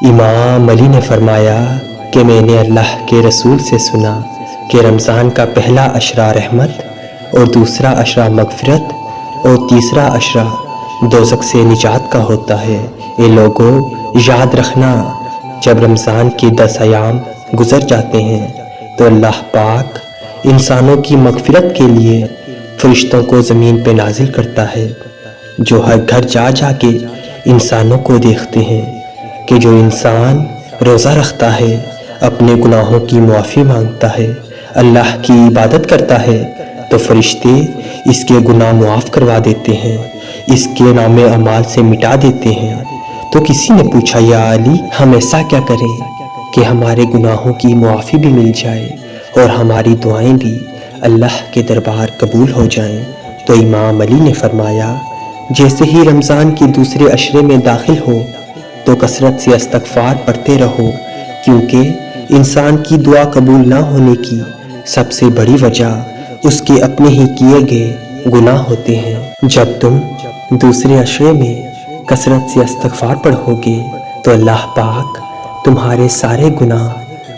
امام علی نے فرمایا کہ میں نے اللہ کے رسول سے سنا کہ رمضان کا پہلا عشرہ رحمت اور دوسرا عشرہ مغفرت اور تیسرا عشرہ دوزخ سے نجات کا ہوتا ہے۔ اے لوگوں، یاد رکھنا، جب رمضان کے 10 ایام گزر جاتے ہیں تو اللہ پاک انسانوں کی مغفرت کے لیے فرشتوں کو زمین پہ نازل کرتا ہے، جو ہر گھر جا جا کے انسانوں کو دیکھتے ہیں کہ جو انسان روزہ رکھتا ہے، اپنے گناہوں کی معافی مانگتا ہے، اللہ کی عبادت کرتا ہے تو فرشتے اس کے گناہ معاف کروا دیتے ہیں، اس کے نام اعمال سے مٹا دیتے ہیں۔ تو کسی نے پوچھا، یا علی، ہم ایسا کیا کریں کہ ہمارے گناہوں کی معافی بھی مل جائے اور ہماری دعائیں بھی اللہ کے دربار قبول ہو جائیں؟ تو امام علی نے فرمایا، جیسے ہی رمضان کے دوسرے عشرے میں داخل ہو تو کثرت سے استغفار پڑھتے رہو، کیونکہ انسان کی دعا قبول نہ ہونے کی سب سے بڑی وجہ اس کے اپنے ہی کیے گئے گناہ ہوتے ہیں۔ جب تم دوسرے عشرے میں کثرت سے استغفار پڑھو گے تو اللہ پاک تمہارے سارے گناہ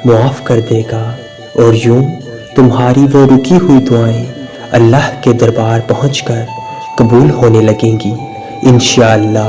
معاف کر دے گا، اور یوں تمہاری وہ رکی ہوئی دعائیں اللہ کے دربار پہنچ کر قبول ہونے لگیں گی انشاءاللہ۔